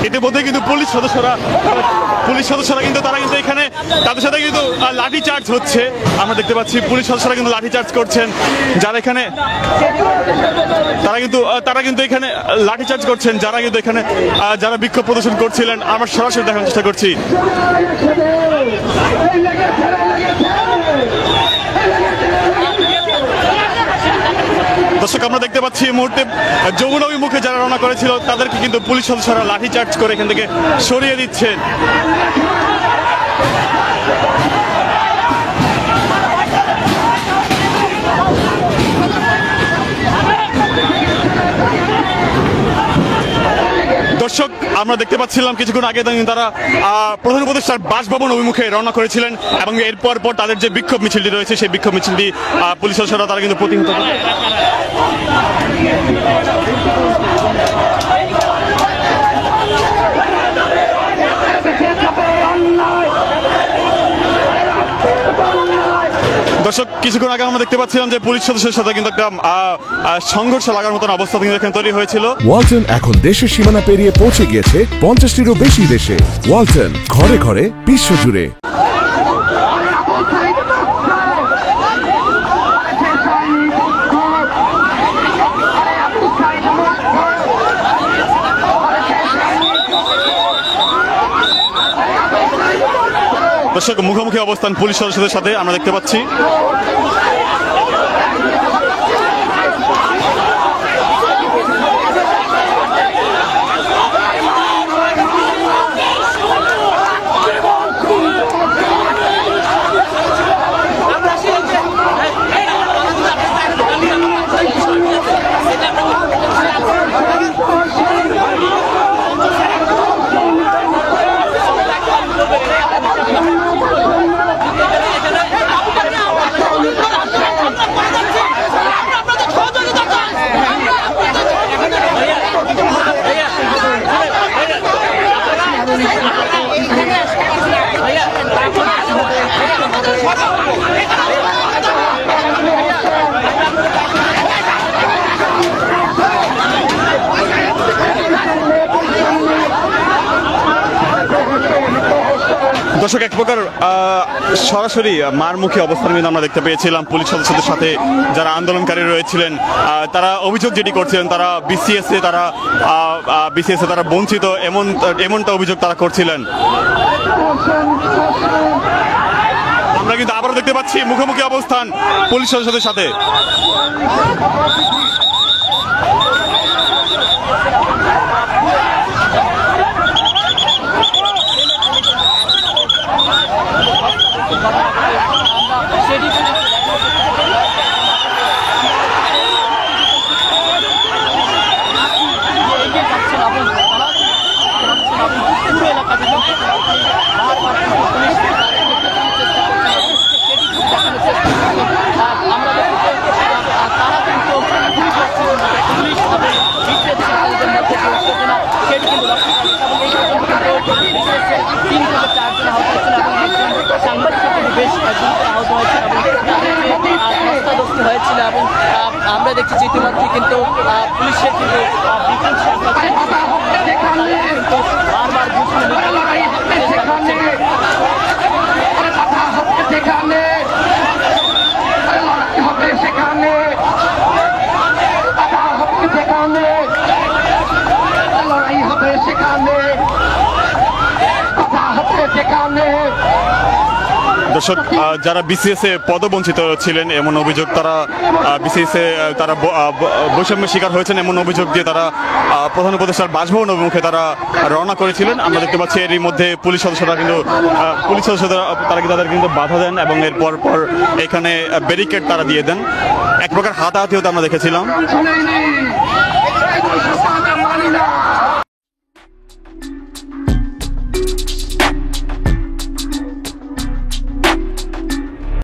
ইতিমধ্যে কিন্তু পুলিশ সদস্যরা কিন্তু তারা কিন্তু এখানে তাদের সাথে কিন্তু লাঠি চার্জ হচ্ছে। আমরা দেখতে পাচ্ছি পুলিশ সদস্যরা কিন্তু লাঠি চার্জ করছেন, যারা এখানে তারা কিন্তু এখানে লাঠি চার্জ করছেন, যারা কিন্তু এখানে যারা বিক্ষোভ প্রদর্শন করছিলেন। আমরা সরাসরি দেখানোর চেষ্টা করছি। দর্শক, আমরা দেখতে পাচ্ছি এই মুহূর্তে যমুনা অভিমুখে যারা রওনা করেছিল তাদেরকে কিন্তু পুলিশ সদস্যরা লাঠি চার্জ করে এখান থেকে সরিয়ে দিচ্ছেন। দর্শক, আমরা দেখতে পাচ্ছিলাম কিছুক্ষণ আগে তারা প্রধান উপদেষ্টার বাসভবন অভিমুখে রওনা করেছিলেন এবং এরপর তাদের যে বিক্ষোভ মিছিলটি রয়েছে সেই বিক্ষোভ মিছিলটি পুলিশ সদস্যরা তারা কিন্তু প্রতিহত করে। দর্শক, কিছুক্ষণ আগে আমরা দেখতে পাচ্ছিলাম যে পুলিশ সদস্যের সাথে কিন্তু একটা সংঘর্ষ লাগার মতন অবস্থা কিন্তু এখানে তৈরি হয়েছিল। ওয়ালটন এখন দেশের সীমানা পেরিয়ে পৌঁছে গিয়েছে 50টিরও বেশি দেশে। ওয়ালটন, ঘরে ঘরে বিশ্বজুড়ে। দর্শক, মুখোমুখি অবস্থান পুলিশ সদস্যদের সাথে আমরা দেখতে পাচ্ছি। দর্শক, এক প্রকার সরাসরি মারমুখী অবস্থান কিন্তু আমরা দেখতে পেয়েছিলাম পুলিশ সদস্যদের সাথে। যারা আন্দোলনকারী রয়েছিলেন তারা অভিযোগ যেটি করছিলেন তারা বিসিএস এ তারা বঞ্চিত এমনটা অভিযোগ তারা করছিলেন। আমরা কিন্তু আবারও দেখতে পাচ্ছি মুখোমুখি অবস্থান পুলিশ সদস্যদের সাথে। হয়েছিল এবং আমরা দেখছি যে ইতিমধ্যে কিন্তু পুলিশের কিন্তু বারবার দর্শক, যারা বিসিএস এ পদবঞ্চিত ছিলেন এমন অভিযোগ, তারা বিসিএস এ তারা বৈষম্যের শিকার হয়েছেন এমন অভিযোগ দিয়ে তারা প্রধান উপদেষ্টার বাসভবন অভিমুখে তারা রওনা করেছিলেন। আমরা দেখতে পাচ্ছি এরই মধ্যে পুলিশ সদস্যরা তারা তাদের কিন্তু বাধা দেন এবং এরপর এখানে ব্যারিকেড তারা দিয়ে দেন। এক প্রকার হাতাহাতি হতে আমরা দেখেছিলাম।